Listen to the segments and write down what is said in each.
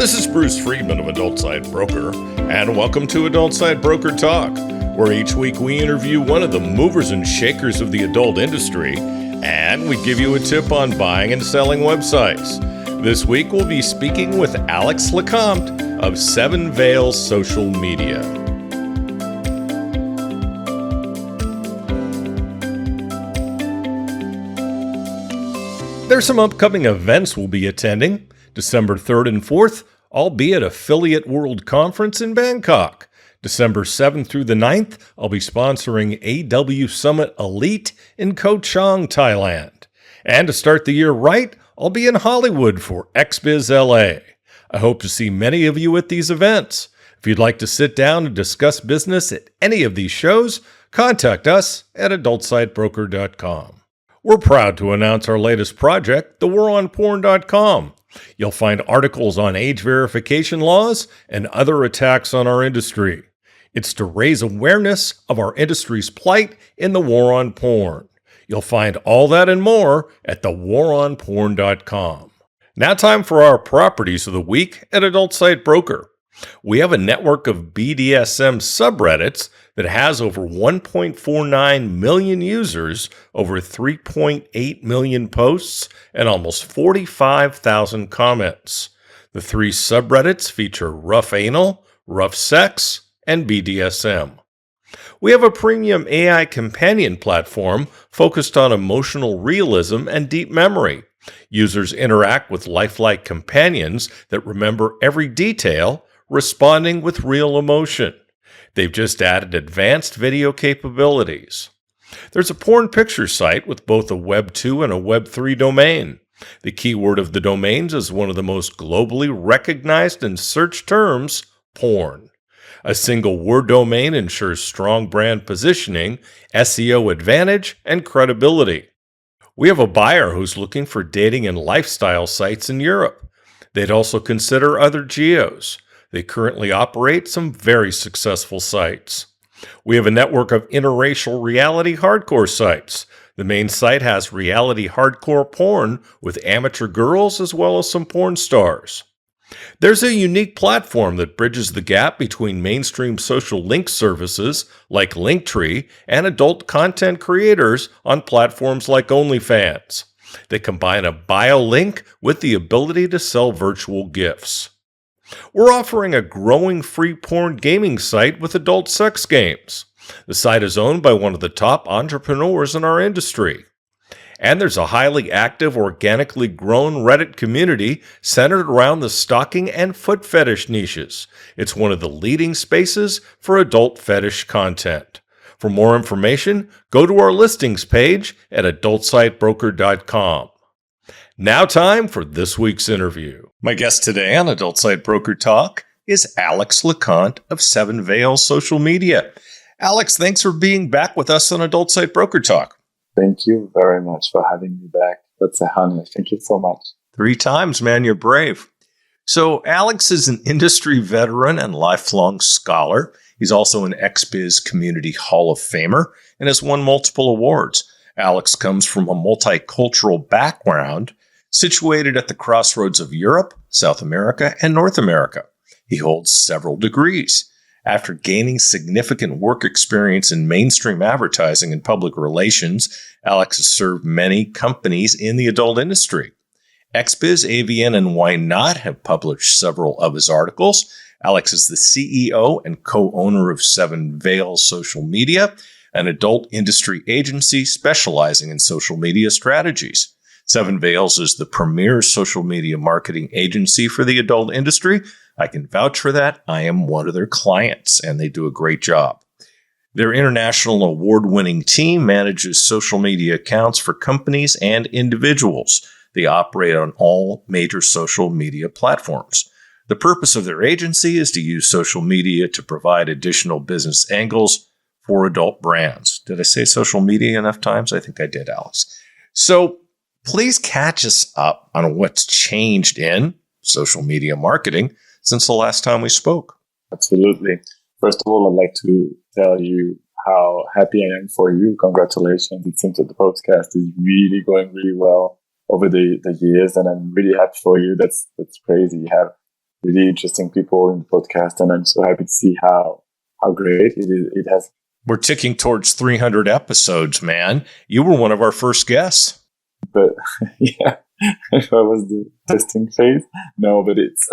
This is Bruce Friedman of Adult Site Broker, and welcome to Adult Site Broker Talk, where each week we interview one of the movers and shakers of the adult industry, and we give you a tip on buying and selling websites. This week we'll be speaking with Alex Lecomte of 7Veils Social Media. There's some upcoming events we'll be attending. December 3rd and 4th, I'll be at Affiliate World Conference in Bangkok. December 7th through the 9th, I'll be sponsoring AW Summit Elite in Koh Chang, Thailand. And to start the year right, I'll be in Hollywood for Xbiz LA. I hope to see many of you at these events. If you'd like to sit down and discuss business at any of these shows, contact us at adultsitebroker.com. We're proud to announce our latest project, thewaronporn.com. You'll find articles on age verification laws and other attacks on our industry. It's to raise awareness of our industry's plight in the war on porn. You'll find all that and more at thewaronporn.com. Now time for our properties of the week at Adult Site Broker. We have a network of BDSM subreddits that has over 1.49 million users, over 3.8 million posts, and almost 45,000 comments. The three subreddits feature rough anal, rough sex, and BDSM. We have a premium AI companion platform focused on emotional realism and deep memory. Users interact with lifelike companions that remember every detail, responding with real emotion. They've just added advanced video capabilities. There's a porn picture site with both a Web 2 and a Web 3 domain. The keyword of the domains is one of the most globally recognized and searched terms, porn. A single word domain ensures strong brand positioning, SEO advantage, and credibility. We have a buyer who's looking for dating and lifestyle sites in Europe. They'd also consider other geos. They currently operate some very successful sites. We have a network of interracial reality hardcore sites. The main site has reality hardcore porn with amateur girls as well as some porn stars. There's a unique platform that bridges the gap between mainstream social link services like Linktree and adult content creators on platforms like OnlyFans. They combine a bio link with the ability to sell virtual gifts. We're offering a growing free porn gaming site with adult sex games. The site is owned by one of the top entrepreneurs in our industry. And there's a highly active, organically grown Reddit community centered around the stalking and foot fetish niches. It's one of the leading spaces for adult fetish content. For more information, go to our listings page at adultsitebroker.com. Now time for this week's interview. My guest today on Adult Site Broker Talk is Alex Lecomte of 7Veils Social Media. Alex, thanks for being back with us on Adult Site Broker Talk. Thank you very much for having me back. That's a honor. Thank you so much. 3 times, man. You're brave. So Alex is an industry veteran and lifelong scholar. He's also an Xbiz Community Hall of Famer and has won multiple awards. Alex comes from a multicultural background situated at the crossroads of Europe, South America, and North America. He holds several degrees. After gaining significant work experience in mainstream advertising and public relations, Alex has served many companies in the adult industry. Xbiz, AVN, and Why Not have published several of his articles. Alex is the CEO and co-owner of 7Veils Social Media, an adult industry agency specializing in social media strategies. 7Veils is the premier social media marketing agency for the adult industry. I can vouch for that. I am one of their clients, and they do a great job. Their international award-winning team manages social media accounts for companies and individuals. They operate on all major social media platforms. The purpose of their agency is to use social media to provide additional business angles for adult brands. Did I say social media enough times? I think I did, Alex. So please catch us up on what's changed in social media marketing since the last time we spoke. Absolutely. First of all, I'd like to tell you how happy I am for you. Congratulations. It seems that the podcast is really going really well over the years, and I'm really happy for you. That's crazy. You have really interesting people in the podcast, and I'm so happy to see how great it is. It has. We're ticking towards 300 episodes, man. You were one of our first guests. But yeah, I was the testing phase. No, but it's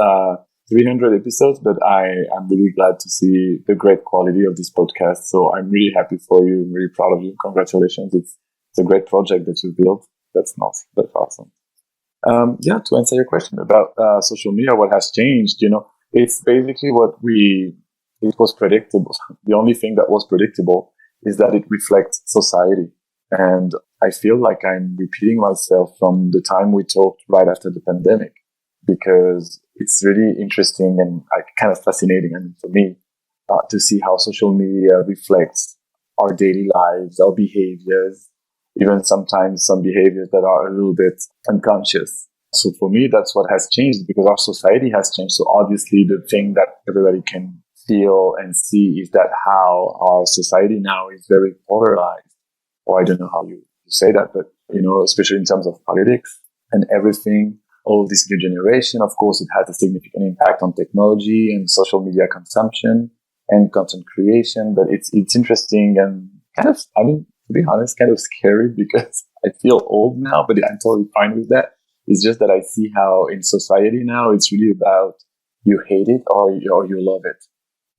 300 episodes. But I'm really glad to see the great quality of this podcast. So I'm really happy for you. I'm really proud of you. Congratulations. It's a great project that you built. That's awesome. To answer your question about social media, what has changed, it's basically it was predictable. The only thing that was predictable is that it reflects society. And I feel like I'm repeating myself from the time we talked right after the pandemic, because it's really interesting and kind of fascinating, for me, to see how social media reflects our daily lives, our behaviors, even sometimes some behaviors that are a little bit unconscious. So for me, that's what has changed, because our society has changed. So obviously the thing that everybody can feel and see is that how our society now is very polarized. Or I don't know how you say that, but, especially in terms of politics and everything, all this new generation, of course, it has a significant impact on technology and social media consumption and content creation. But it's interesting and kind of, to be honest, kind of scary, because I feel old now, but I'm totally fine with that. It's just that I see how in society now, it's really about you hate it or you love it.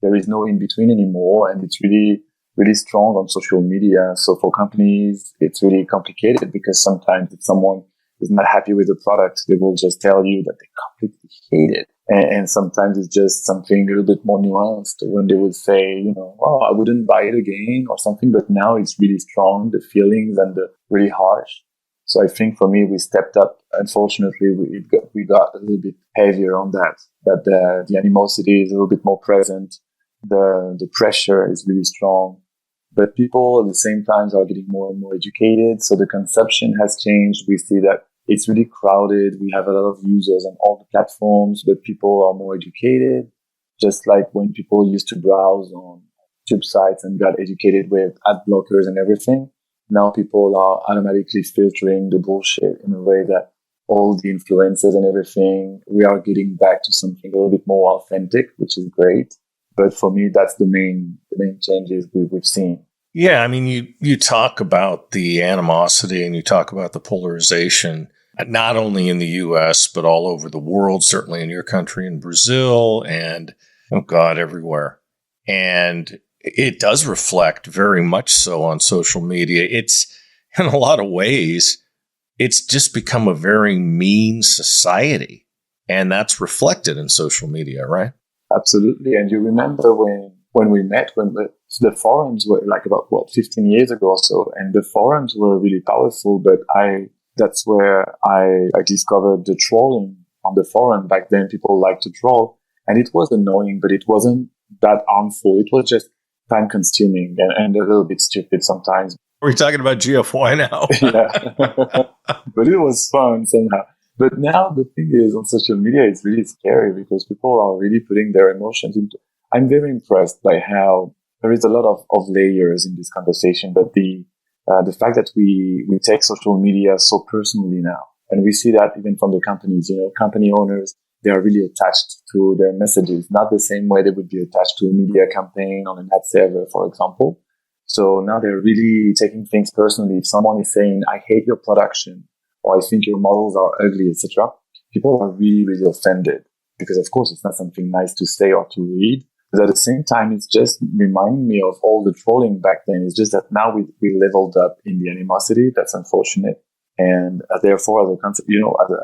There is no in between anymore. And it's really, really strong on social media. So for companies, it's really complicated, because sometimes if someone is not happy with the product, they will just tell you that they completely hate it. And sometimes it's just something a little bit more nuanced, when they would say, I wouldn't buy it again or something. But now it's really strong, the feelings, and the really harsh. So I think for me, we stepped up. Unfortunately, we got a little bit heavier on that the animosity is a little bit more present. The pressure is really strong. But people at the same time are getting more and more educated. So the consumption has changed. We see that it's really crowded. We have a lot of users on all the platforms, but people are more educated. Just like when people used to browse on tube sites and got educated with ad blockers and everything, now people are automatically filtering the bullshit in a way that all the influencers and everything, we are getting back to something a little bit more authentic, which is great. But for me, that's the main changes we've seen. Yeah, you talk about the animosity and you talk about the polarization, not only in the U.S., but all over the world, certainly in your country, in Brazil, and, everywhere. And it does reflect very much so on social media. It's, in a lot of ways, it's just become a very mean society. And that's reflected in social media, right? Absolutely. And you remember when we met, when the forums were like about 15 years ago or so, and the forums were really powerful. But that's where I discovered the trolling on the forum. Back then, people liked to troll, and it was annoying, but it wasn't that harmful. It was just time consuming and a little bit stupid sometimes. We're talking about GFY now. Yeah, but it was fun somehow. But now the thing is, on social media, it's really scary, because people are really putting their emotions into. I'm very impressed by how there is a lot of layers in this conversation, but the fact that we take social media so personally now, and we see that even from the companies, company owners, they are really attached to their messages, not the same way they would be attached to a media campaign on an ad server, for example. So now they're really taking things personally. If someone is saying, I hate your production, or I think your models are ugly, etc., people are really, really offended, because of course it's not something nice to say or to read. But at the same time, it's just reminding me of all the trolling back then. It's just that now we leveled up in the animosity. That's unfortunate. And therefore, as a concept,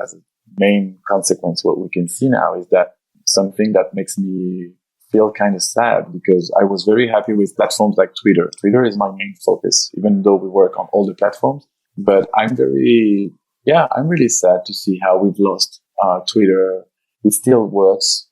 as a main consequence, what we can see now is that something that makes me feel kind of sad, because I was very happy with platforms like Twitter. Twitter is my main focus, even though we work on all the platforms. But I'm really sad to see how we've lost Twitter. It still works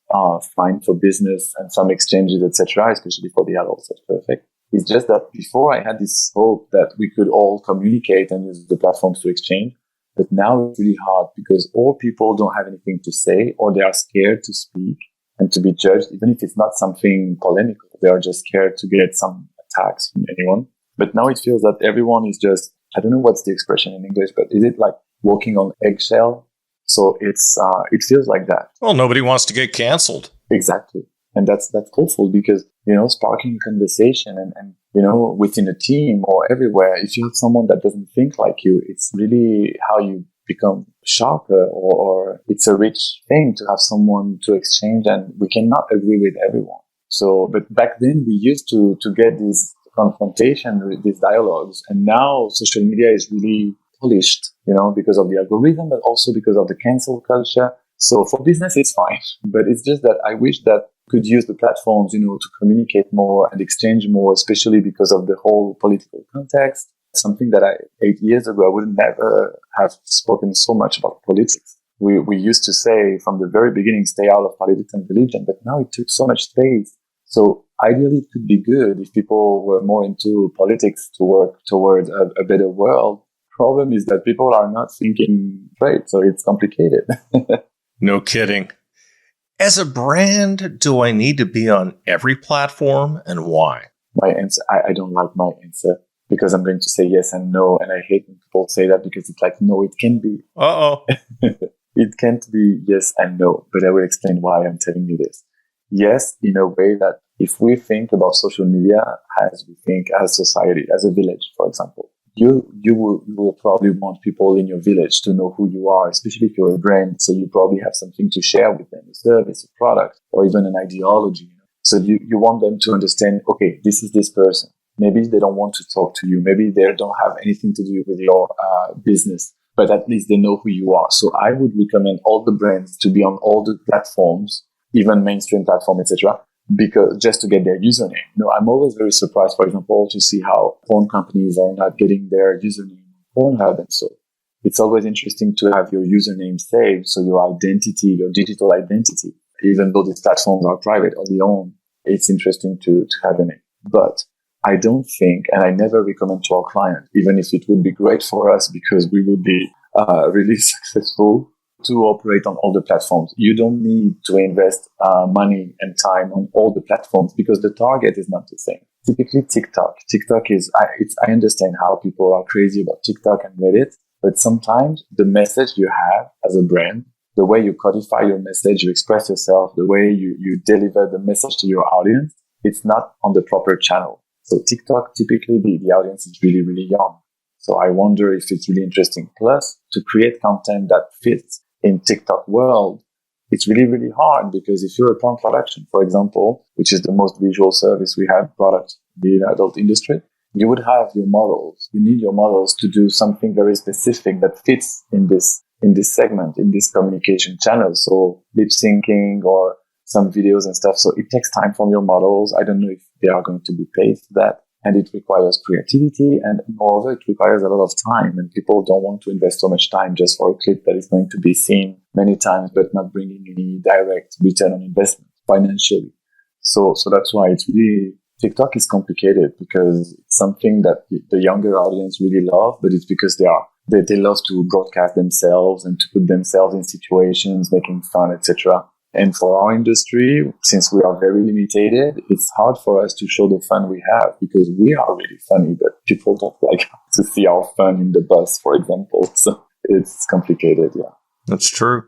fine for business and some exchanges, etc., especially for the adults. That's perfect. It's just that before I had this hope that we could all communicate and use the platforms to exchange. But now it's really hard, because all people don't have anything to say, or they are scared to speak and to be judged, even if it's not something polemical. They are just scared to get some attacks from anyone. But now it feels that everyone is just, I don't know what's the expression in English, but is it like walking on eggshell? So it feels like that. Well, nobody wants to get canceled. Exactly. And that's hopeful because, sparking a conversation and, within a team or everywhere, if you have someone that doesn't think like you, it's really how you become sharper or it's a rich thing to have someone to exchange, and we cannot agree with everyone. So, but back then we used to get this confrontation, these dialogues, and now social media is really polished, because of the algorithm, but also because of the cancel culture. So for business, it's fine, but it's just that I wish that could use the platforms, to communicate more and exchange more, especially because of the whole political context. Something that 8 years ago, I would never have spoken so much about politics. We used to say from the very beginning, stay out of politics and religion, but now it took so much space. So ideally, it could be good if people were more into politics to work toward a better world. Problem is that people are not thinking straight, so it's complicated. No kidding. As a brand, do I need to be on every platform, and why? My answer, I don't like my answer because I'm going to say yes and no, and I hate when people say that because it's like, no, it can be. Uh-oh. It can't be yes and no, but I will explain why I'm telling you this. Yes, in a way that if we think about social media as we think as society, as a village, for example, you will probably want people in your village to know who you are, especially if you're a brand. So you probably have something to share with them, a service, a product, or even an ideology. So you want them to understand, okay, this is this person. Maybe they don't want to talk to you. Maybe they don't have anything to do with your business, but at least they know who you are. So I would recommend all the brands to be on all the platforms, even mainstream platform, etc., because just to get their username. I'm always very surprised, for example, to see how porn companies are not getting their username on Pornhub. And so it's always interesting to have your username saved. So your identity, your digital identity, even though these platforms are private or their own, it's interesting to have a name. But I don't think, and I never recommend to our client, even if it would be great for us because we would be really successful, to operate on all the platforms. You don't need to invest money and time on all the platforms because the target is not the same. Typically TikTok is, I understand how people are crazy about TikTok and Reddit, but sometimes the message you have as a brand, the way you codify your message, you express yourself, the way you deliver the message to your audience, it's not on the proper channel. So TikTok, typically the audience is really, really young. So I wonder if it's really interesting. Plus, to create content that fits in TikTok world, it's really, really hard because if you're a porn production, for example, which is the most visual service we have product in the adult industry, you would have your models. You need your models to do something very specific that fits in this segment, in this communication channel. So lip syncing or some videos and stuff. So it takes time from your models. I don't know if they are going to be paid for that. And it requires creativity, and moreover, it requires a lot of time, and people don't want to invest so much time just for a clip that is going to be seen many times, but not bringing any direct return on investment financially. So that's why it's really, TikTok is complicated because it's something that the younger audience really love, but it's because they love to broadcast themselves and to put themselves in situations, making fun, etc. And for our industry, since we are very limited, it's hard for us to show the fun we have because we are really funny, but people don't like to see our fun in the bus, for example. So it's complicated, yeah. That's true.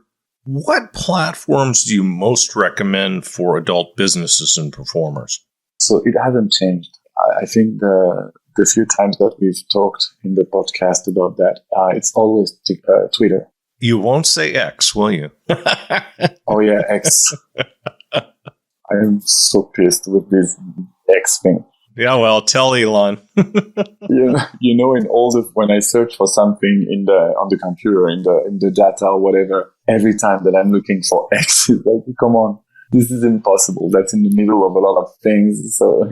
What platforms do you most recommend for adult businesses and performers? So it hasn't changed. I think the few times that we've talked in the podcast about that, it's always Twitter. You won't say X, will you? Oh yeah, X. I am so pissed with this X thing. Yeah, well, tell Elon. In when I search for something on the computer, in the data or whatever, every time that I'm looking for X, it's like, come on, this is impossible. That's in the middle of a lot of things. So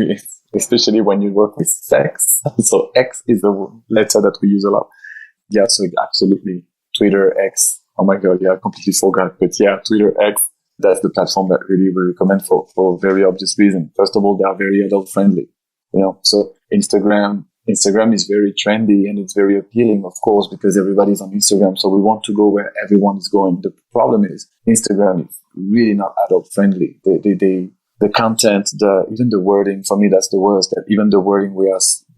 especially when you work with sex. So X is the letter that we use a lot. Yeah, so absolutely. Twitter, X. Oh my God, yeah, I completely forgot. But yeah, Twitter, X, that's the platform that really we recommend for very obvious reason. First of all, they are very adult friendly. So Instagram is very trendy and it's very appealing, of course, because everybody's on Instagram. So we want to go where everyone is going. The problem is Instagram is really not adult friendly. The content, even the wording, for me, that's the worst. That even the wording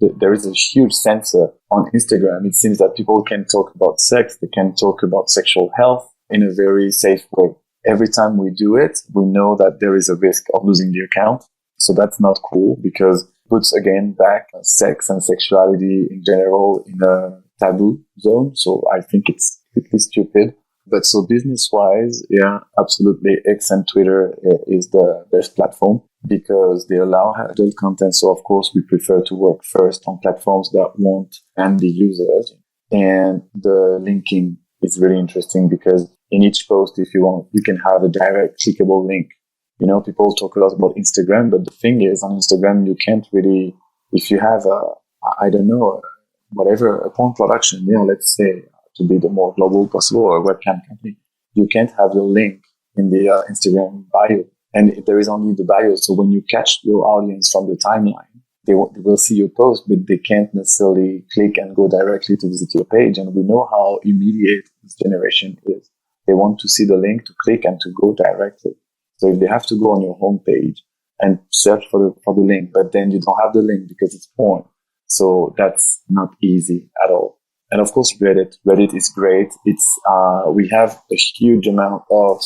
there is a huge censor on Instagram. It seems that people can talk about sex, they can talk about sexual health, in a very safe way. Every time we do it, we know that there is a risk of losing the account. So that's not cool because it puts again back sex and sexuality in general in a taboo zone. So I think it's completely stupid. But so business-wise, yeah, absolutely. X and Twitter is the best platform because they allow adult content. So of course, we prefer to work first on platforms that won't ban the users. And the linking is really interesting because in each post, if you want, you can have a direct clickable link. You know, people talk a lot about Instagram, but the thing is on Instagram, you can't really, if you have a porn production, let's say, to be the more global possible, or a webcam company, you can't have your link in the Instagram bio. And there is only the bio. So when you catch your audience from the timeline, they will see your post, but they can't necessarily click and go directly to visit your page. And we know how immediate this generation is. They want to see the link to click and to go directly. So if they have to go on your homepage and search for the link, but then you don't have the link because it's porn. So that's not easy at all. And of course, Reddit is great. It's, we have a huge amount of,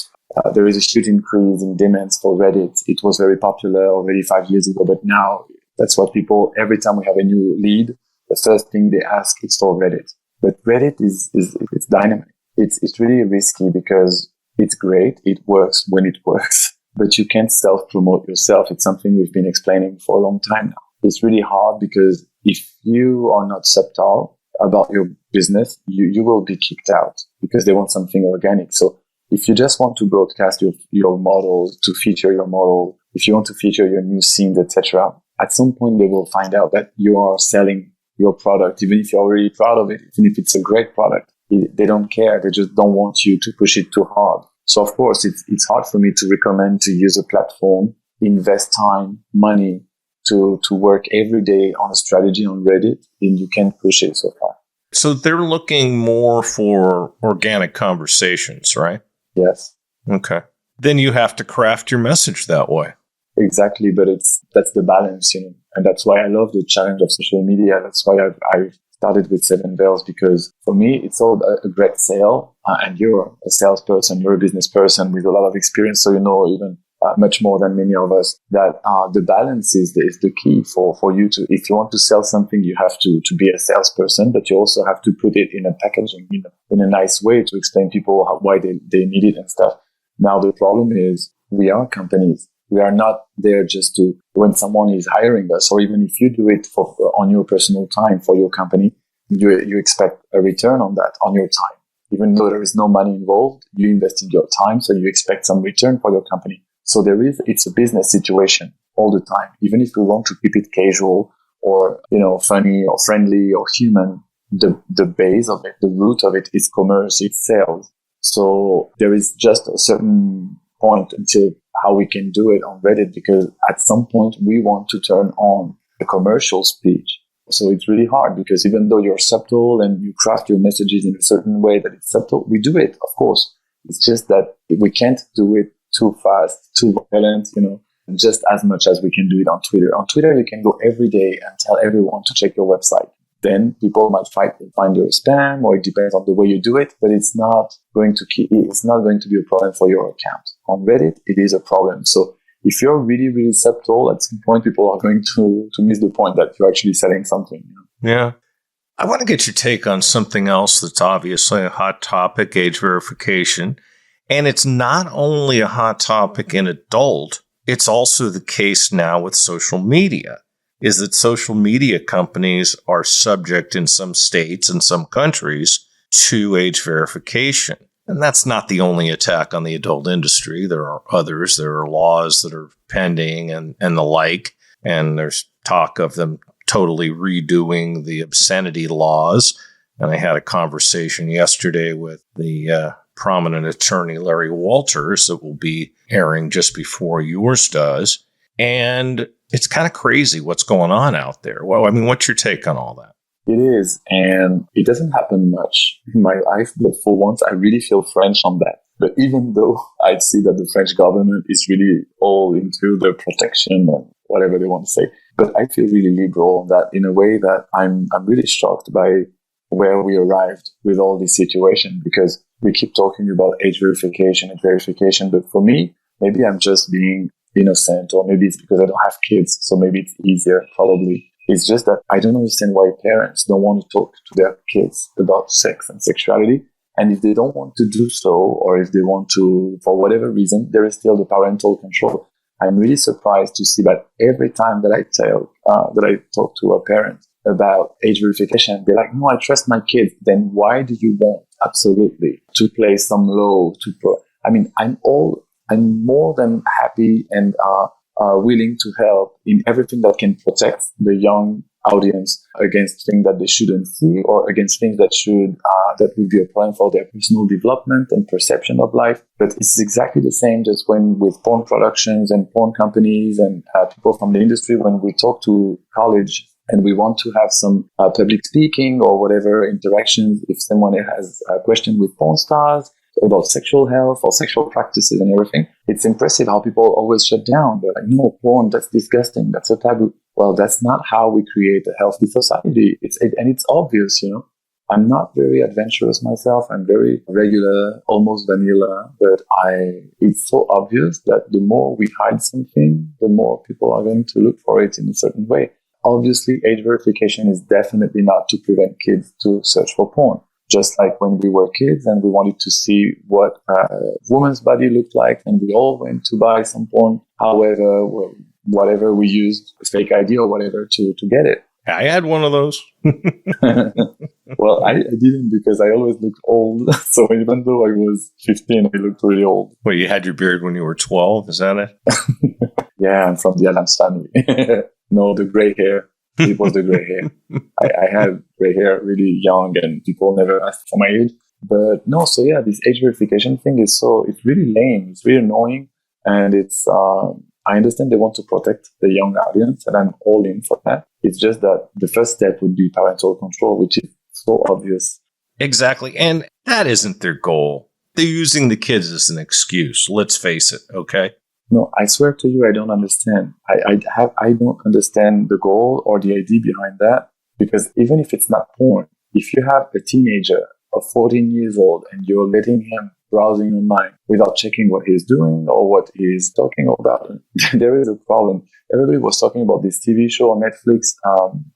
there is a huge increase in demands for Reddit. It was very popular already 5 years ago, but now that's what people, every time we have a new lead, the first thing they ask is for Reddit. But Reddit it's dynamic. It's really risky because it's great. It works when it works, but you can't self-promote yourself. It's something we've been explaining for a long time now. It's really hard because if you are not subtle about your business, you will be kicked out because they want something organic. So if you just want to broadcast your models, to feature your model, if you want to feature your new scenes, etc., at some point they will find out that you are selling your product, even if you're already proud of it, even if it's a great product. They don't care. They just don't want you to push it too hard. So of course, it's hard for me to recommend to use a platform, invest time, money to work every day on a strategy on Reddit, and you can't push it so far. So they're looking more for organic conversations, right? Yes. Okay. Then you have to craft your message that way. Exactly, but that's the balance, and that's why I love the challenge of social media. That's why I started with 7Veils, because for me, it's all a great sale, and you're a salesperson, you're a business person with a lot of experience, so you know even much more than many of us, that the balance is the key for you to, if you want to sell something, you have to be a salesperson, but you also have to put it in a packaging, in a nice way to explain people why they need it and stuff. Now, the problem is we are companies. We are not there just to, when someone is hiring us, or even if you do it on your personal time for your company, you expect a return on that, on your time. Even though there is no money involved, you invested your time, so you expect some return for your company. So it's a business situation all the time. Even if we want to keep it casual or, funny or friendly or human, the base of it, the root of it is commerce, it's sales. So there is just a certain point until how we can do it on Reddit, because at some point we want to turn on a commercial speech. So it's really hard because even though you're subtle and you craft your messages in a certain way that it's subtle, we do it, of course. It's just that we can't do it too fast, too violent, just as much as we can do it on Twitter. On Twitter, you can go every day and tell everyone to check your website. Then people might find your spam, or it depends on the way you do it, but it's not going to be a problem for your account. On Reddit, it is a problem. So if you're really, really subtle, at some point people are going to miss the point that you're actually selling something. Yeah. I want to get your take on something else that's obviously a hot topic, age verification. And it's not only a hot topic in adult, it's also the case now with social media. Is that social media companies are subject in some states and some countries to age verification. And that's not the only attack on the adult industry. There are others. There are laws that are pending and the like. And there's talk of them totally redoing the obscenity laws. And I had a conversation yesterday with the prominent attorney, Larry Walters, that will be airing just before yours does. And it's kind of crazy what's going on out there. Well, I mean, what's your take on all that? It is, and it doesn't happen much in my life, but for once, I really feel French on that. But even though I see that the French government is really all into their protection and whatever they want to say, but I feel really liberal on that in a way that I'm really shocked by where we arrived with all this situation, because we keep talking about age verification, but for me, maybe I'm just being innocent, or maybe it's because I don't have kids, so maybe it's easier, probably. It's just that I don't understand why parents don't want to talk to their kids about sex and sexuality. And if they don't want to do so, or if they want to, for whatever reason, there is still the parental control. I'm really surprised to see that every time that I talk to a parent about age verification, they're like, no, I trust my kids. Then why do you want absolutely to play some law I'm more than happy and willing to help in everything that can protect the young audience against things that they shouldn't see, or against things that would be a problem for their personal development and perception of life. But it's exactly the same just with porn productions and porn companies and people from the industry, when we talk to college and we want to have some public speaking or whatever interactions, if someone has a question with porn stars about sexual health or sexual practices and everything, it's impressive how people always shut down. They're like, no, porn, that's disgusting, that's a taboo. Well, that's not how we create a healthy society. And it's obvious, I'm not very adventurous myself. I'm very regular, almost vanilla, but it's so obvious that the more we hide something, the more people are going to look for it in a certain way. Obviously, age verification is definitely not to prevent kids to search for porn. Just like when we were kids and we wanted to see what a woman's body looked like, and we all went to buy some porn. However, whatever we used, a fake ID or whatever, to get it. I had one of those. Well, I didn't, because I always looked old. So even though I was 15, I looked really old. Wait, you had your beard when you were 12? Is that it? Yeah, I'm from the Adams family. No, the gray hair. It was the gray hair. I had gray hair really young, and people never asked for my age. But no, so yeah, this age verification thing it's really lame. It's really annoying. And I understand they want to protect the young audience, and I'm all in for that. It's just that the first step would be parental control, which is so obvious. Exactly. And that isn't their goal. They're using the kids as an excuse. Let's face it. Okay. No, I swear to you, I don't understand. I don't understand the goal or the idea behind that, because even if it's not porn, if you have a teenager of 14 years old and you're letting him browsing online without checking what he's doing or what he's talking about, there is a problem. Everybody was talking about this TV show on Netflix,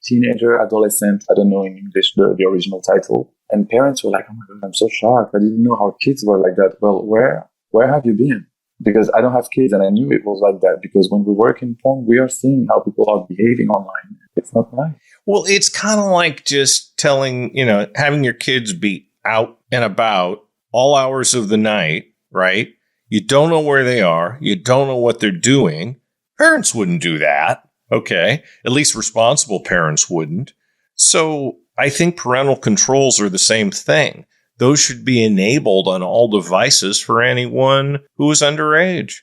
Teenager, Adolescent, I don't know in English the original title. And parents were like, oh my God, I'm so shocked. I didn't know how kids were like that. Well, where have you been? Because I don't have kids, and I knew it was like that, because when we work in porn, we are seeing how people are behaving online. It's not right. Well, it's kind of like just telling, having your kids be out and about all hours of the night, right? You don't know where they are. You don't know what they're doing. Parents wouldn't do that. Okay. At least responsible parents wouldn't. So I think parental controls are the same thing. Those should be enabled on all devices for anyone who is underage.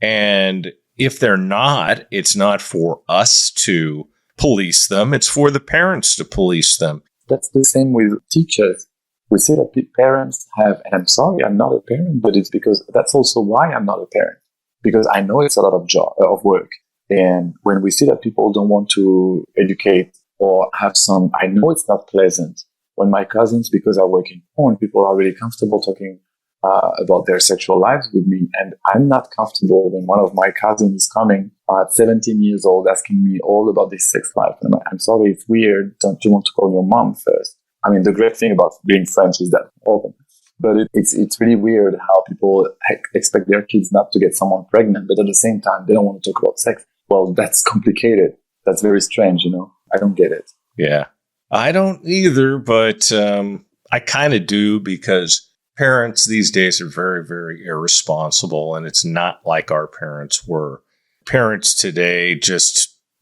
And if they're not, it's not for us to police them. It's for the parents to police them. That's the same with teachers. We say that parents have, and I'm sorry, I'm not a parent, but it's because that's also why I'm not a parent. Because I know it's a lot of work. And when we see that people don't want to educate or have I know it's not pleasant. When my cousins, because I work in porn, people are really comfortable talking about their sexual lives with me. And I'm not comfortable when one of my cousins is coming at 17 years old asking me all about this sex life. And I'm sorry, it's weird. Don't you want to call your mom first? I mean, the great thing about being French is that open. But it's really weird how people expect their kids not to get someone pregnant, but at the same time, they don't want to talk about sex. Well, that's complicated. That's very strange, I don't get it. Yeah. I don't either, but I kind of do, because parents these days are very, very irresponsible, and it's not like our parents were. Parents today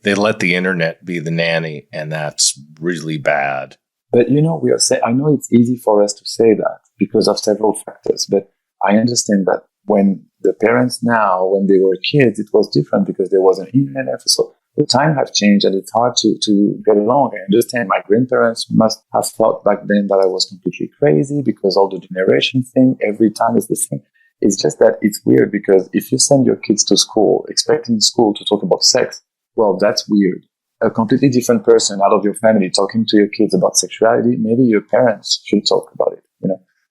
they let the internet be the nanny, and that's really bad. But I know it's easy for us to say that because of several factors, but I understand that when the parents now, when they were kids, it was different because there was an internet. So the time have changed, and it's hard to get along. I understand my grandparents must have thought back then that I was completely crazy because all the generation thing, every time is the same. It's just that it's weird, because if you send your kids to school expecting school to talk about sex, well, that's weird. A completely different person out of your family talking to your kids about sexuality, maybe your parents should talk about it,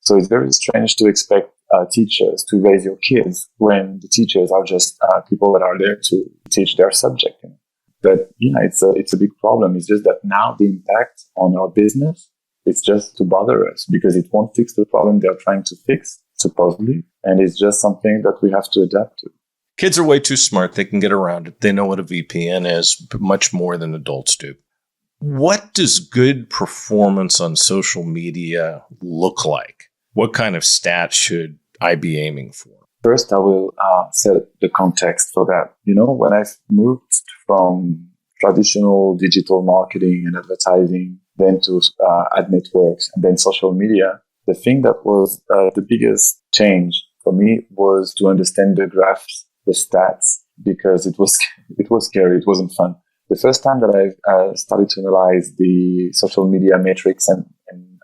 So it's very strange to expect teachers to raise your kids when the teachers are just people that are there to teach their subject. But yeah, it's a big problem. It's just that now the impact on our business, it's just to bother us because it won't fix the problem they're trying to fix, supposedly. And it's just something that we have to adapt to. Kids are way too smart. They can get around it. They know what a VPN is much more than adults do. What does good performance on social media look like? What kind of stats should I be aiming for? First, I will set the context for that. When I've moved from traditional digital marketing and advertising, then to ad networks, and then social media, the thing that was the biggest change for me was to understand the graphs, the stats, because it was scary. It wasn't fun. The first time that I started to analyze the social media metrics and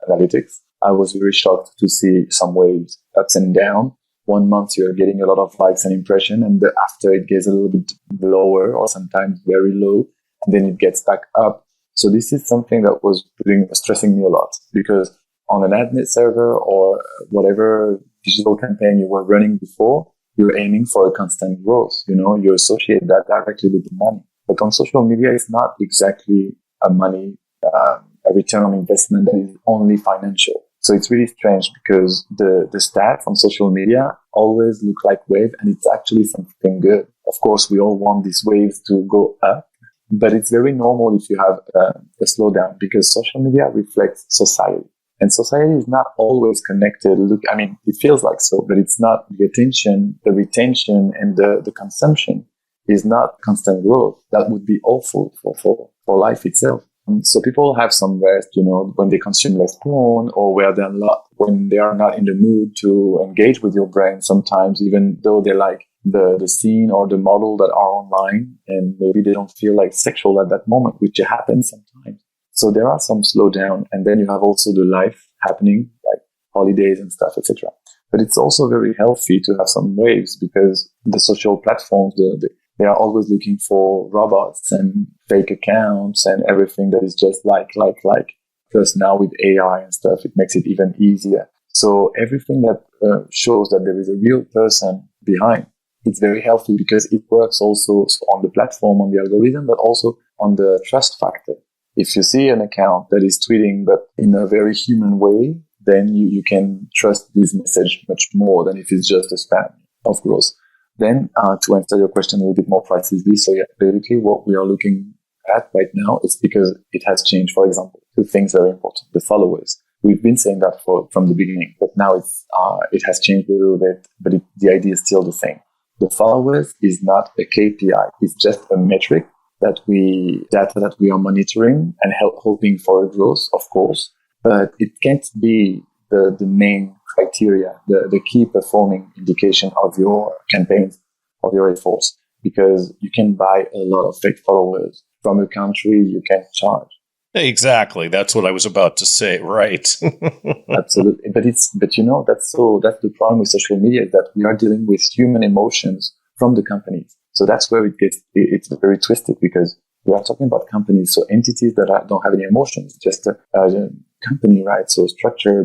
analytics, I was very shocked to see some waves, ups and down. 1 month you're getting a lot of likes and impression, and after it gets a little bit lower or sometimes very low, and then it gets back up. So this is something that was stressing me a lot, because on an adnet server or whatever digital campaign you were running before, you're aiming for a constant growth. You associate that directly with the money. But on social media, it's not exactly a return on investment that is only financial. So it's really strange because the stats on social media always look like wave, and it's actually something good. Of course, we all want these waves to go up, but it's very normal if you have a slowdown, because social media reflects society. And society is not always connected. It feels like so, but it's not. The attention, the retention, and the consumption is not constant growth. That would be awful for life itself. So people have some rest, when they consume less porn, or when they are not in the mood to engage with your brand sometimes, even though they like the scene or the model that are online, and maybe they don't feel like sexual at that moment, which happens sometimes. So there are some slowdown, and then you have also the life happening, like holidays and stuff, etc. But it's also very healthy to have some waves, because the social platforms, they are always looking for robots and fake accounts and everything that is just like. Plus now with AI and stuff, it makes it even easier. So everything that shows that there is a real person behind, it's very healthy, because it works also on the platform, on the algorithm, but also on the trust factor. If you see an account that is tweeting, but in a very human way, then you can trust this message much more than if it's just a spam, of course. Then to answer your question a little bit more precisely, so yeah, basically what we are looking at right now is, because it has changed, for example, two things very important. The followers. We've been saying that from the beginning, but now it has changed a little bit, but the idea is still the same. The followers is not a KPI. It's just a metric data that we are monitoring and hoping for a growth, of course, but it can't be the main criteria, the key performing indication of your campaigns, of your efforts, because you can buy a lot of fake followers from a country you can't charge. Exactly. That's what I was about to say. Right. Absolutely. But that's the problem with social media, is that we are dealing with human emotions from the companies. So that's where it's very twisted, because we are talking about companies, so entities that don't have any emotions, just a company, right? So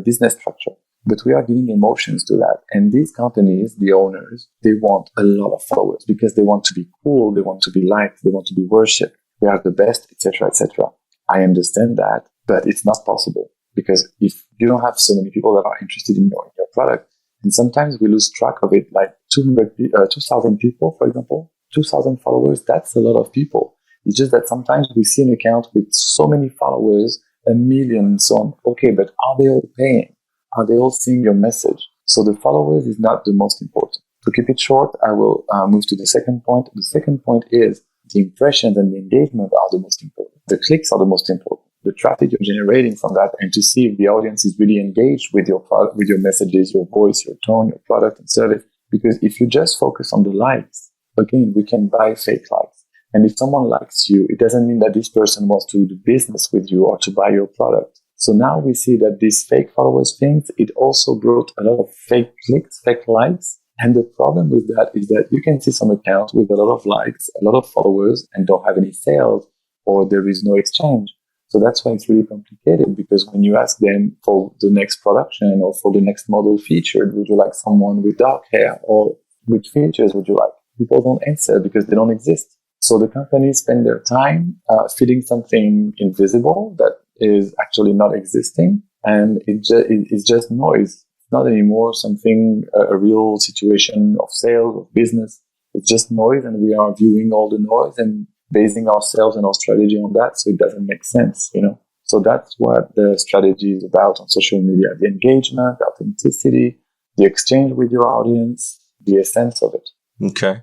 business structure. But we are giving emotions to that. And these companies, the owners, they want a lot of followers, because they want to be cool, they want to be liked, they want to be worshipped, they are the best, etc., etc. I understand that, but it's not possible, because if you don't have so many people that are interested in your product, and sometimes we lose track of it, like 2,000 people, for example, 2,000 followers, that's a lot of people. It's just that sometimes we see an account with so many followers, 1 million and so on. Okay, but are they all paying? Are they all seeing your message? So the followers is not the most important. To keep it short, I will move to the second point. The second point is the impressions and the engagement are the most important. The clicks are the most important. The traffic you're generating from that, and to see if the audience is really engaged with your product, with your messages, your voice, your tone, your product and service. Because if you just focus on the likes, again, we can buy fake likes. And if someone likes you, it doesn't mean that this person wants to do business with you or to buy your product. So now we see that these fake followers things, it also brought a lot of fake clicks, fake likes. And the problem with that is that you can see some accounts with a lot of likes, a lot of followers, and don't have any sales, or there is no exchange. So that's why it's really complicated, because when you ask them for the next production or for the next model featured, would you like someone with dark hair, or which features would you like? People don't answer because they don't exist. So the companies spend their time feeding something invisible that is actually not existing, and it's just noise. It's not anymore something, a real situation of sales, of business. It's just noise, and we are viewing all the noise and basing ourselves and our strategy on that, so it doesn't make sense, So that's what the strategy is about on social media: the engagement, the authenticity, the exchange with your audience, the essence of it. Okay.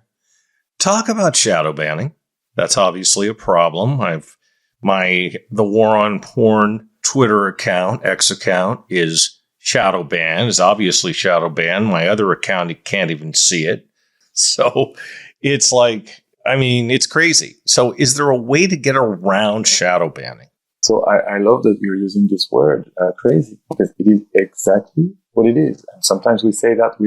Talk about shadow banning. That's obviously a problem. The War on Porn Twitter account, X account, is shadow banned, is obviously shadow banned. My other account, you can't even see it. So it's like, it's crazy. So is there a way to get around shadow banning? So I love that you're using this word, crazy, because it is exactly what it is. And sometimes we say that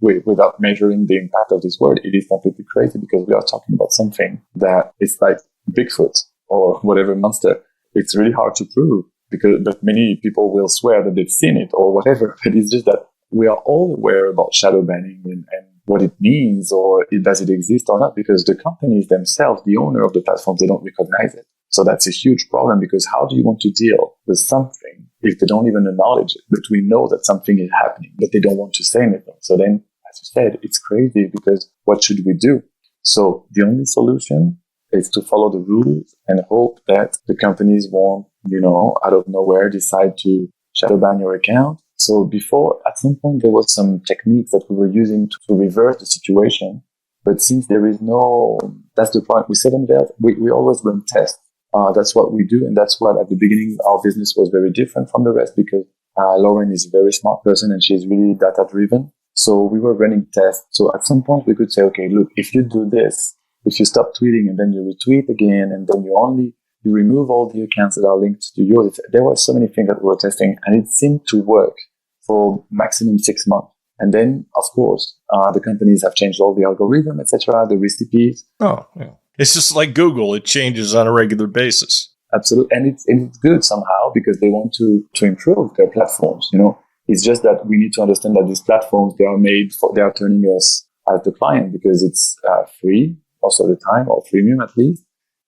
without measuring the impact of this word. It is completely crazy, because we are talking about something that is like Bigfoot or whatever monster. It's really hard to prove, but many people will swear that they've seen it or whatever. But it's just that we are all aware about shadow banning and what it means, or does it exist or not, because the companies themselves, the owner of the platforms, they don't recognize it. So that's a huge problem, because how do you want to deal with something if they don't even acknowledge it? But we know that something is happening, but they don't want to say anything. So then, as you said, it's crazy, because what should we do? So the only solution is to follow the rules and hope that the companies won't, out of nowhere decide to shadow ban your account. So before, at some point, there was some techniques that we were using to reverse the situation. But since there is that's the point. With 7Veils, we always run tests. That's what we do. And that's what, at the beginning, our business was very different from the rest, because Lauren is a very smart person and she's really data driven. So we were running tests. So at some point we could say, okay, look, if you do this, if you stop tweeting and then you retweet again, and then you remove all the accounts that are linked to yours. There were so many things that we were testing, and it seemed to work for maximum 6 months. And then, of course, the companies have changed all the algorithm, etc., the recipes. Oh, yeah. It's just like Google. It changes on a regular basis. Absolutely. And it's good somehow, because they want to improve their platforms, It's just that we need to understand that these platforms, they are turning us as the client, because it's free most of the time, or freemium at least.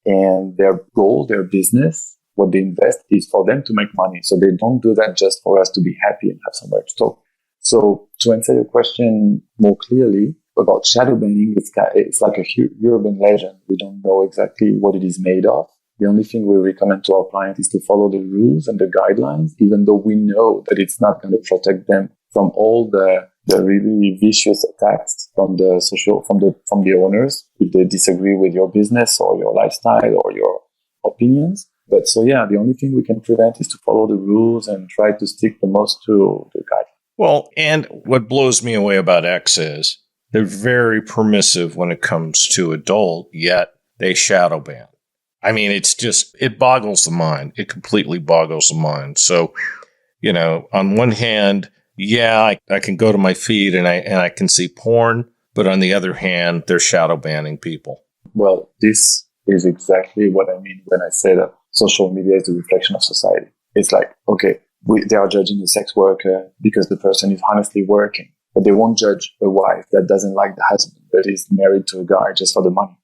And their goal, their business, what they invest is for them to make money. So they don't do that just for us to be happy and have somewhere to talk. So to answer your question more clearly about shadow banning, it's like a urban legend. We don't know exactly what it is made of. The only thing we recommend to our clients is to follow the rules and the guidelines, even though we know that it's not going to protect them from all the really vicious attacks from the owners if they disagree with your business or your lifestyle or your opinions. But so yeah, the only thing we can prevent is to follow the rules and try to stick the most to the guidelines. Well, and what blows me away about X is they're very permissive when it comes to adult, yet they shadow ban. It boggles the mind. It completely boggles the mind. So, on one hand, yeah, I can go to my feed and I can see porn, but on the other hand, they're shadow banning people. Well, this is exactly what I mean when I say that social media is a reflection of society. It's like, okay, they are judging a sex worker because the person is honestly working, but they won't judge a wife that doesn't like the husband, that is married to a guy just for the money.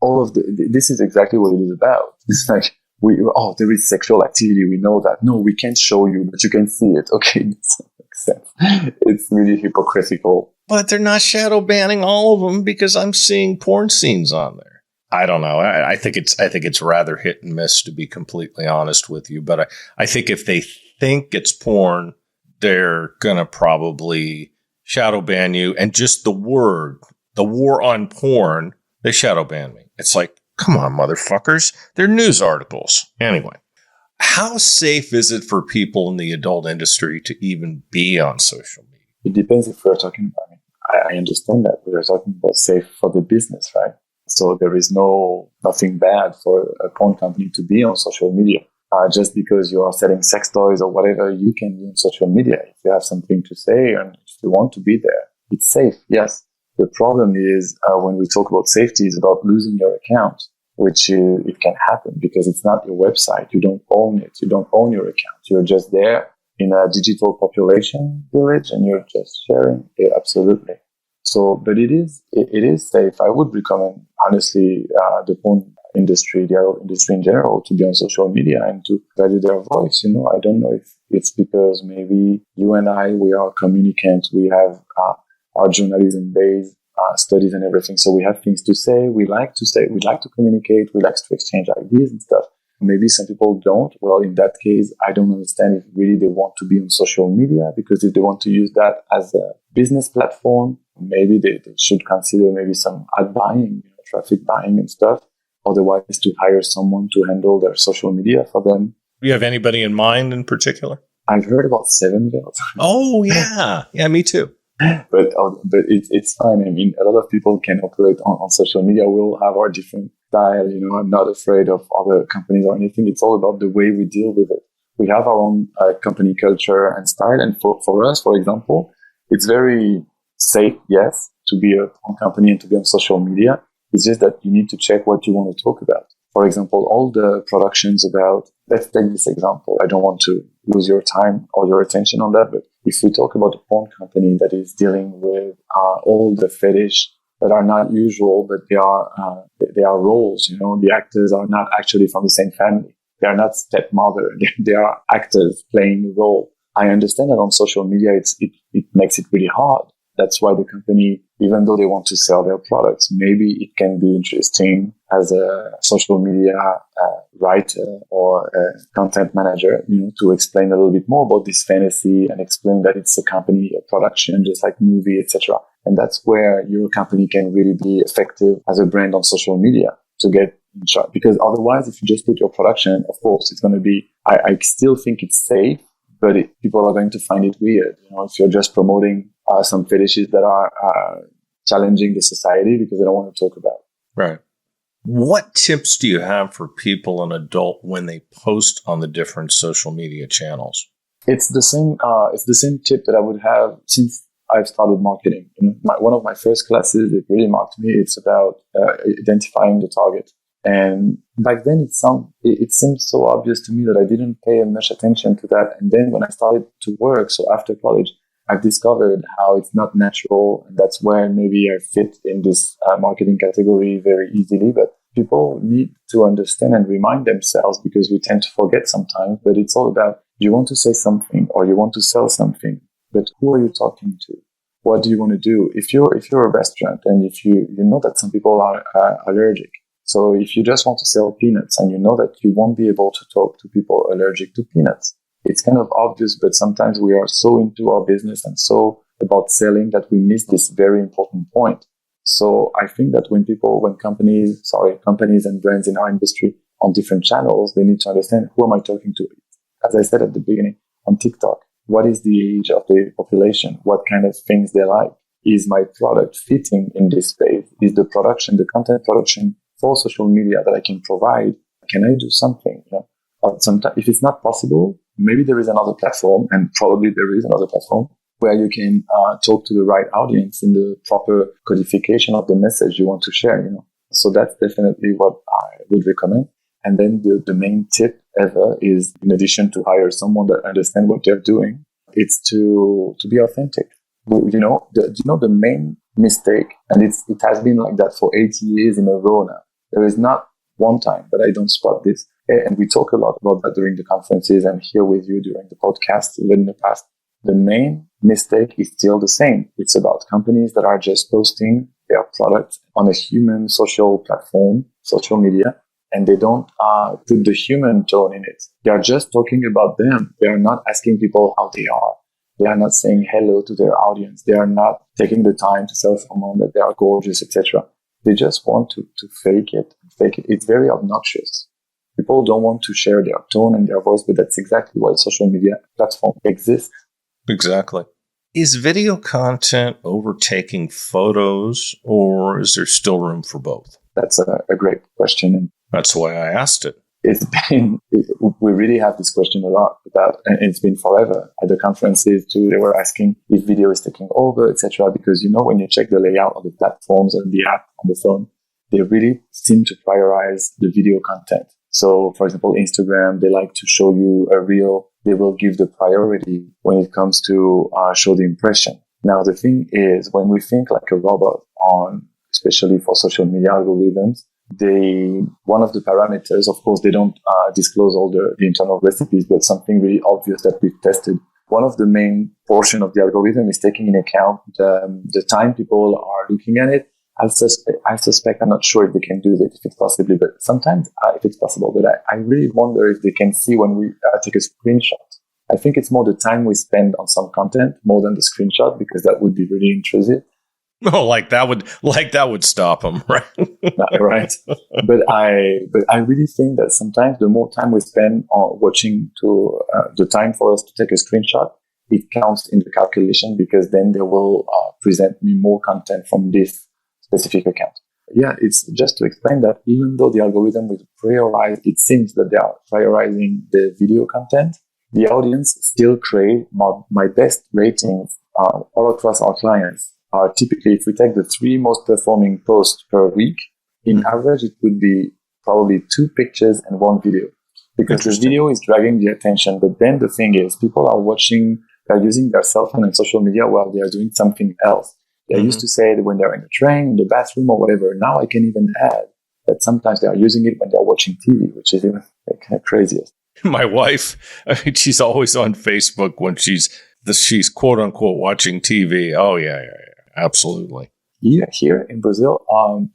All of this is exactly what it is about. It's like, there is sexual activity. We know that. No, we can't show you, but you can see it. Okay, this makes sense. It's really hypocritical. But they're not shadow banning all of them, because I'm seeing porn scenes on there. I don't know. I think it's rather hit and miss, to be completely honest with you. But I think if they think it's porn, they're gonna probably shadow ban you. And just the war on porn, they shadow ban me. It's like, come on, motherfuckers. They're news articles. Anyway, how safe is it for people in the adult industry to even be on social media? It depends if we're talking about, I understand that we're talking about safe for the business, right? So there is nothing bad for a porn company to be on social media. Just because you are selling sex toys or whatever, you can be on social media. If you have something to say and if you want to be there, it's safe, yes. The problem is when we talk about safety, is about losing your account. it can happen because it's not your website. You don't own it. You don't own your account. You're just there in a digital population village and you're just sharing it. Absolutely. So, but it is safe. I would recommend, honestly, the porn industry, the adult industry in general, to be on social media and to value their voice. I don't know if it's because maybe you and I, we are communicant. We have our journalism-based studies and everything. So we have things to say. We like to communicate. We like to exchange ideas and stuff. Maybe some people don't. Well, in that case, I don't understand if really they want to be on social media, because if they want to use that as a business platform, maybe they should consider maybe some ad buying, traffic buying and stuff. Otherwise, to hire someone to handle their social media for them. Do you have anybody in mind in particular? I've heard about 7Veils. Oh, yeah. Yeah, me too. But it's fine. I mean, a lot of people can operate on social media. We'll have our different style. I'm not afraid of other companies or anything. It's all about the way we deal with it. We have our own company culture and style. And for us, for example, it's very safe, yes, to be a company and to be on social media. It's just that you need to check what you want to talk about. For example, all the productions about, let's take this example. I don't want to lose your time or your attention on that, but if we talk about a porn company that is dealing with all the fetish that are not usual, but they are roles, the actors are not actually from the same family. They are not stepmother. They are actors playing a role. I understand that on social media, it makes it really hard. That's why the company, even though they want to sell their products, maybe it can be interesting as a social media writer or a content manager, to explain a little bit more about this fantasy and explain that it's a company, a production, just like movie, etc. And that's where your company can really be effective as a brand on social media to get in charge. Because otherwise, if you just put your production, of course, it's going to be, I still think it's safe, but people are going to find it weird. If you're just promoting some fetishes that are challenging the society because they don't want to talk about. Right. What tips do you have for people, an adult, when they post on the different social media channels? It's the same. It's the same tip that I would have since I've started marketing. One of my first classes, it really marked me. It's about identifying the target. And back then, it seemed so obvious to me that I didn't pay much attention to that. And then when I started to work, so after college, I've discovered how it's not natural. And that's where maybe I fit in this marketing category very easily. But people need to understand and remind themselves, because we tend to forget sometimes, but it's all about, you want to say something or you want to sell something, but who are you talking to? What do you want to do? If you're a restaurant and if you know that some people are allergic. So if you just want to sell peanuts and you know that you won't be able to talk to people allergic to peanuts, it's kind of obvious, but sometimes we are so into our business and so about selling that we miss this very important point. So I think that when companies and brands in our industry on different channels, they need to understand, who am I talking to? As I said at the beginning, on TikTok, what is the age of the population? What kind of things they like? Is my product fitting in this space? Is the content production for social media that I can provide? Can I do something? Sometimes, if it's not possible, maybe there is another platform, and probably there is another platform where you can talk to the right audience in the proper codification of the message you want to share. So that's definitely what I would recommend. And then the main tip ever is, in addition to hire someone that understands what they're doing, it's to be authentic. The main mistake, and it has been like that for 8 years in a row now. There is not one time that I don't spot this. And we talk a lot about that during the conferences and here with you during the podcast, even in the past. The main mistake is still the same. It's about companies that are just posting their product on a human social platform, social media, and they don't put the human tone in it. They are just talking about them. They are not asking people how they are. They are not saying hello to their audience. They are not taking the time to tell someone that they are gorgeous, etc. They just want to fake it. It's very obnoxious. People don't want to share their tone and their voice, but that's exactly why social media platform exists. Exactly. Is video content overtaking photos, or is there still room for both? That's a great question. And that's why I asked it. We really have this question a lot about, and it's been forever at the conferences too. They were asking if video is taking over, etc. Because when you check the layout of the platforms and the app on the phone, they really seem to prioritize the video content. So, for example, Instagram, they like to show you a reel. They will give the priority when it comes to show the impression. Now, the thing is, when we think like a robot especially for social media algorithms, one of the parameters, of course, they don't disclose all the internal recipes, but something really obvious that we've tested. One of the main portion of the algorithm is taking into account the time people are looking at it. I suspect, I'm not sure if they can do that, if it's possible, but sometimes if it's possible, but I really wonder if they can see when we take a screenshot. I think it's more the time we spend on some content more than the screenshot, because that would be really intrusive. Oh, like that would stop them, right? Right. But I really think that sometimes the more time we spend on watching the time for us to take a screenshot, it counts in the calculation, because then they will present me more content from this specific account. Yeah, it's just to explain that even though the algorithm will prioritize, it seems that they are prioritizing the video content, the audience still crave my best ratings all across our clients. Typically, if we take the 3 most performing posts per week, in average, it would be probably 2 pictures and 1 video, because the video is dragging the attention. But then the thing is, people are they're using their cell phone and social media while they are doing something else. They used to say that when they're in the train, in the bathroom, or whatever. Now I can even add that sometimes they are using it when they're watching TV, which is even kind of craziest. My wife, she's always on Facebook when she's quote unquote watching TV. Oh yeah, absolutely. Here in Brazil,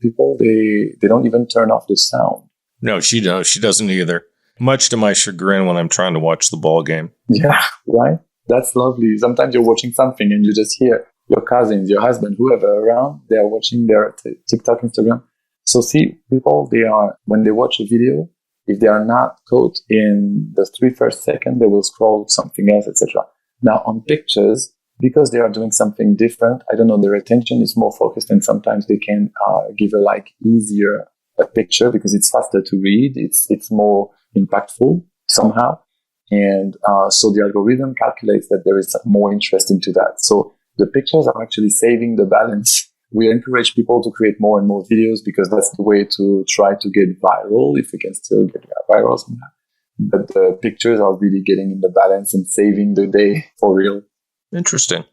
people they don't even turn off the sound. No, she doesn't either. Much to my chagrin when I'm trying to watch the ball game. Yeah, right. That's lovely. Sometimes you're watching something and you just hear your cousins, your husband, whoever around, they are watching their TikTok, Instagram. So see, people, when they watch a video, if they are not caught in the 3 first seconds, they will scroll something else, etc. Now on pictures, because they are doing something different, I don't know, their attention is more focused, and sometimes they can give easier a picture because it's faster to read. It's more impactful somehow. And so the algorithm calculates that there is more interest into that. So the pictures are actually saving the balance. We encourage people to create more and more videos because that's the way to try to get viral, if we can still get viral somehow. But the pictures are really getting in the balance and saving the day for real. Interesting.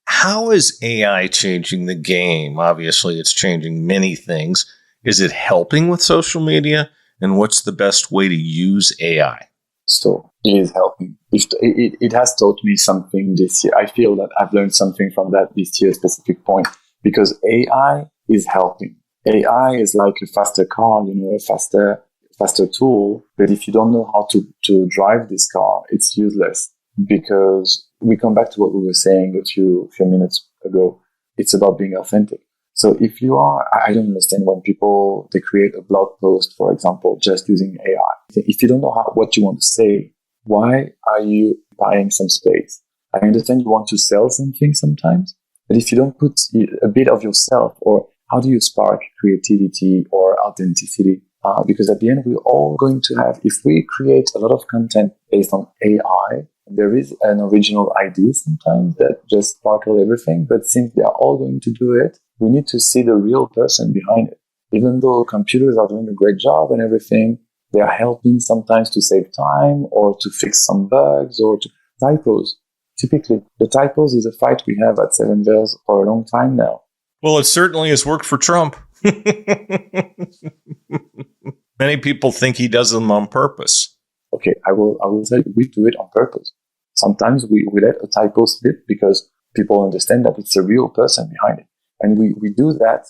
How is AI changing the game? Obviously, it's changing many things. Is it helping with social media? And what's the best way to use AI? So it is helping. It has taught me something this year. I feel that I've learned something from that this year, specific point, because AI is helping. AI is like a faster car, a faster tool. But if you don't know how to drive this car, it's useless, because we come back to what we were saying a few minutes ago. It's about being authentic. So if you are, I don't understand when people, they create a blog post, for example, just using AI. If you don't know what you want to say, why are you buying some space? I understand you want to sell something sometimes, but if you don't put a bit of yourself, or how do you spark creativity or authenticity? Because at the end, we're all going to have, if we create a lot of content based on AI, there is an original idea sometimes that just sparkle everything. But since they are all going to do it, we need to see the real person behind it. Even though computers are doing a great job and everything, they are helping sometimes to save time or to fix some bugs or to typos. Typically, the typos is a fight we have at 7Veils for a long time now. Well, it certainly has worked for Trump. Many people think he does them on purpose. Okay, I will tell you, we do it on purpose. Sometimes we let a typo slip because people understand that it's a real person behind it. And we do that.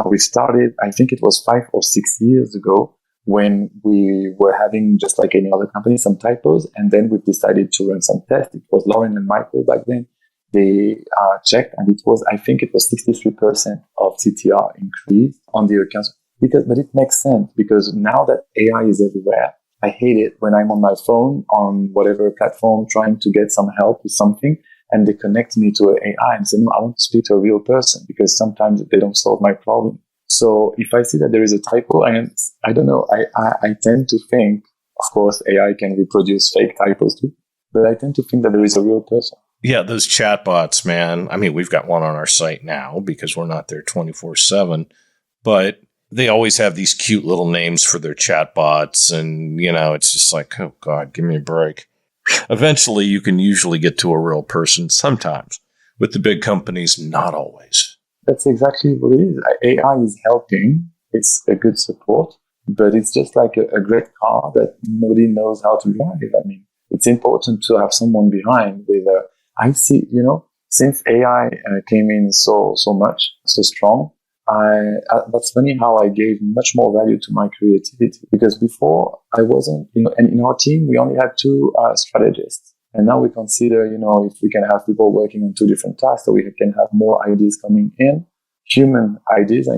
We started, I think it was 5 or 6 years ago, when we were having, just like any other company, some typos. And then we decided to run some tests. It was Lauren and Michael back then. They checked, and I think it was 63% of CTR increase on the accounts. But it makes sense, because now that AI is everywhere, I hate it when I'm on my phone, on whatever platform, trying to get some help with something, and they connect me to an AI and say, no, I want to speak to a real person, because sometimes they don't solve my problem. So if I see that there is a typo, and I don't know, I tend to think, of course, AI can reproduce fake typos too, but I tend to think that there is a real person. Yeah, those chatbots, man. I mean, we've got one on our site now because we're not there 24/7, but They always have these cute little names for their chatbots, and, it's just like, oh, God, give me a break. Eventually, you can usually get to a real person sometimes. With the big companies, not always. That's exactly what it is. AI is helping. It's a good support, but it's just like a great car that nobody knows how to drive. I mean, it's important to have someone behind with I see, since AI came in so strong, that's funny how I gave much more value to my creativity, because before I wasn't, and in our team, we only had two strategists. And now we consider, if we can have people working on two different tasks, so we can have more ideas coming in, human ideas,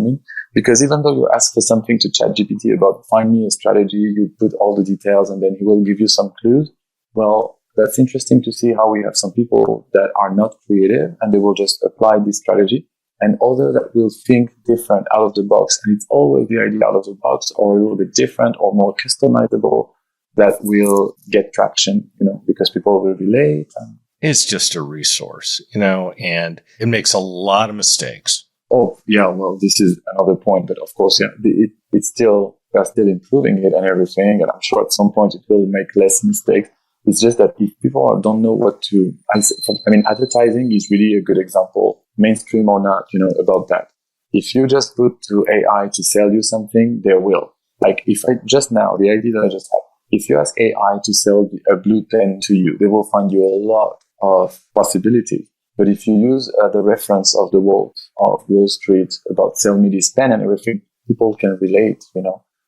because even though you ask for something to ChatGPT about find me a strategy, you put all the details and then he will give you some clues. Well, that's interesting to see how we have some people that are not creative and they will just apply this strategy, and others that will think different out of the box. And it's always the idea out of the box or a little bit different or more customizable that will get traction, because people will relate. It's just a resource, and it makes a lot of mistakes. Oh, yeah, well, this is another point. But of course, yeah, we're still improving it and everything. And I'm sure at some point it will make less mistakes. It's just that if people don't know what to, advertising is really a good example, mainstream or not, about that. If you just put to AI to sell you something, they will. Like the idea that I just had, if you ask AI to sell a blue pen to you, they will find you a lot of possibilities. But if you use the reference of the Wolf of Wall Street about sell me this pen and everything, people can relate,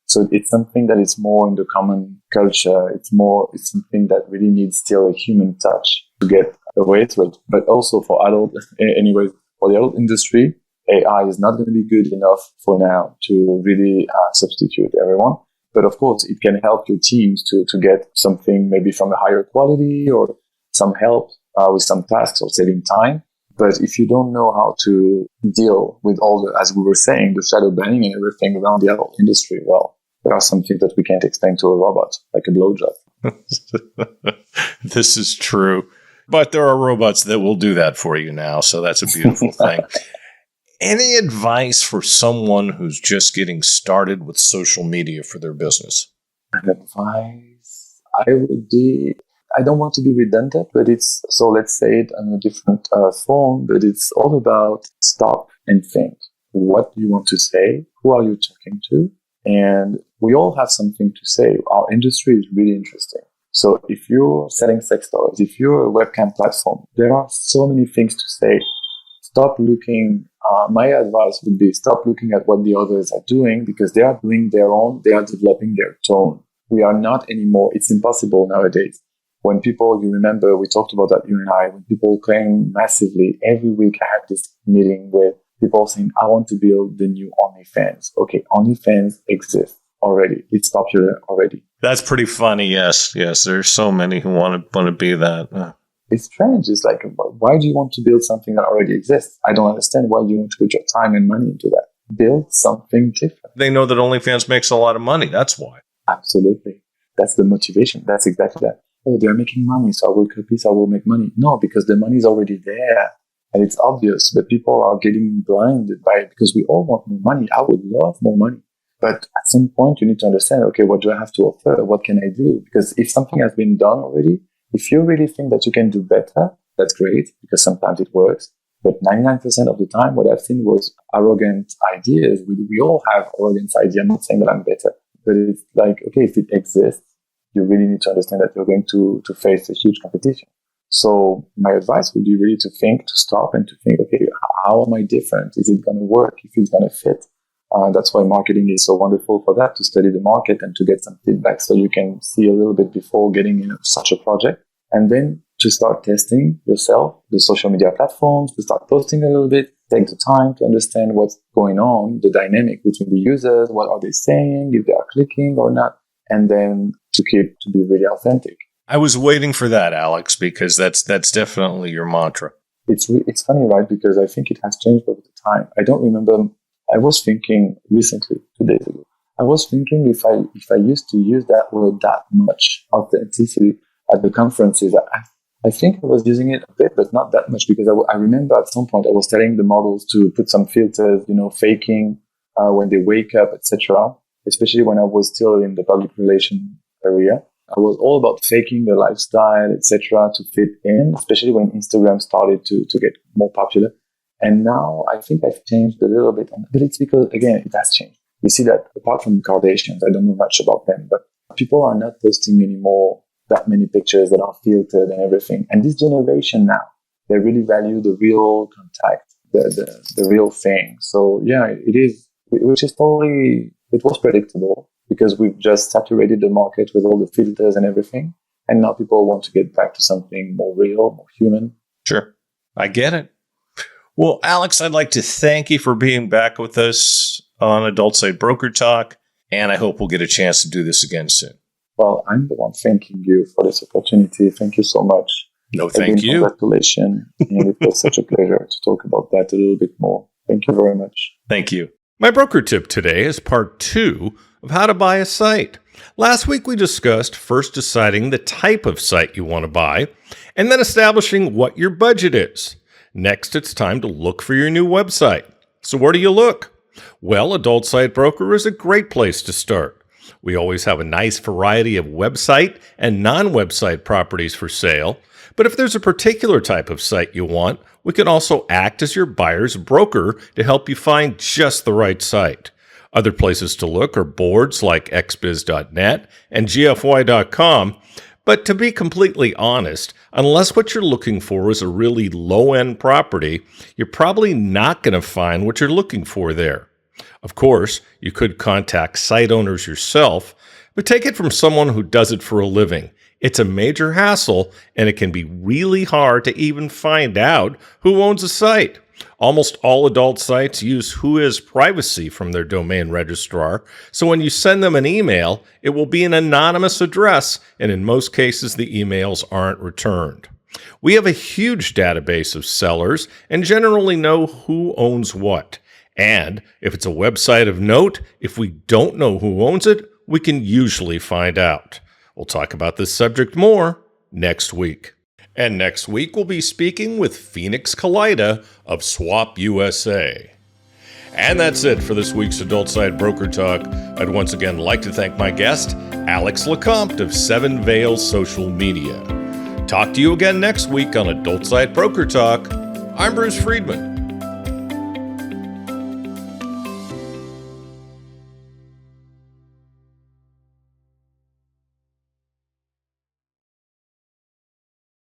So it's something that is more in the common culture. It's something that really needs still a human touch to get away to it. But also for for the adult industry, AI is not going to be good enough for now to really substitute everyone. But of course, it can help your teams to get something maybe from a higher quality or some help with some tasks or saving time. But if you don't know how to deal with all as we were saying, the shadow banning and everything around the adult industry, well, there are some things that we can't explain to a robot, like a blowjob. This is true. But there are robots that will do that for you now, so that's a beautiful thing. Any advice for someone who's just getting started with social media for their business? Advice? I don't want to be redundant, but let's say it in a different form, but it's all about stop and think. What do you want to say? Who are you talking to? And we all have something to say. Our industry is really interesting. So if you're selling sex toys, if you're a webcam platform, there are so many things to say. Stop looking. My advice would be stop looking at what the others are doing, because they are doing their own. They are developing their tone. We are not anymore. It's impossible nowadays. When people, you remember, we talked about that, you and I, when people claim massively, every week I have this meeting with people saying, I want to build the new OnlyFans. Okay, OnlyFans exists already. It's popular already. That's pretty funny. Yes. There's so many who want to be that. It's strange. It's like, why do you want to build something that already exists? I don't understand why you want to put your time and money into that. Build something different. They know that OnlyFans makes a lot of money. That's why. Absolutely. That's the motivation. That's exactly that. Oh, they're making money, so I will copy, so I will make money. No, because the money is already there. And it's obvious, but people are getting blinded by it because we all want more money. I would love more money. But at some point, you need to understand, okay, what do I have to offer? What can I do? Because if something has been done already, if you really think that you can do better, that's great, because sometimes it works. But 99% of the time, what I've seen was arrogant ideas. We all have arrogant ideas. I'm not saying that I'm better, but it's like, okay, if it exists, you really need to understand that you're going to face a huge competition. So my advice would be really to stop and to think, okay, how am I different? Is it going to work? If it's going to fit? That's why marketing is so wonderful for that, to study the market and to get some feedback so you can see a little bit before getting in such a project. And then to start testing yourself, the social media platforms, to start posting a little bit, take the time to understand what's going on, the dynamic between the users, what are they saying, if they are clicking or not, and then to be really authentic. I was waiting for that, Alex, because that's definitely your mantra. It's funny, right? Because I think it has changed over the time. I don't remember. I was thinking recently, 2 days ago, I was thinking if I used to use that word that much, authenticity, at the conferences, I think I was using it a bit, but not that much, because I remember at some point I was telling the models to put some filters, faking when they wake up, etc. Especially when I was still in the public relation area. I was all about faking the lifestyle, etc., to fit in, especially when Instagram started to get more popular. And now I think I've changed a little bit, but it's because, again, it has changed. We see that apart from the Kardashians, I don't know much about them, but people are not posting anymore that many pictures that are filtered and everything. And this generation now, they really value the real contact, the real thing. So yeah, it is, which is totally, it was predictable because we've just saturated the market with all the filters and everything. And now people want to get back to something more real, more human. Sure. I get it. Well, Alex, I'd like to thank you for being back with us on Adult Site Broker Talk. And I hope we'll get a chance to do this again soon. Well, I'm the one thanking you for this opportunity. Thank you so much. No, thank you. Congratulations. And it was such a pleasure to talk about that a little bit more. Thank you very much. Thank you. My broker tip today is part 2 of how to buy a site. Last week we discussed first deciding the type of site you want to buy and then establishing what your budget is. Next, it's time to look for your new website. So where do you look? Well, Adult Site Broker is a great place to start. We always have a nice variety of website and non-website properties for sale. But if there's a particular type of site you want, we can also act as your buyer's broker to help you find just the right site. Other places to look are boards like Xbiz.net and GFY.com. But to be completely honest, unless what you're looking for is a really low-end property, you're probably not going to find what you're looking for there. Of course, you could contact site owners yourself, but take it from someone who does it for a living. It's a major hassle, and it can be really hard to even find out who owns a site. Almost all adult sites use Whois privacy from their domain registrar, so when you send them an email, it will be an anonymous address, and in most cases, the emails aren't returned. We have a huge database of sellers and generally know who owns what. And if it's a website of note, if we don't know who owns it, we can usually find out. We'll talk about this subject more next week. And next week, we'll be speaking with Phoenix Kalida of Swap USA. And that's it for this week's Adult Site Broker Talk. I'd once again like to thank my guest, Alex Lecomte of 7Veils Social Media. Talk to you again next week on Adult Site Broker Talk. I'm Bruce Friedman.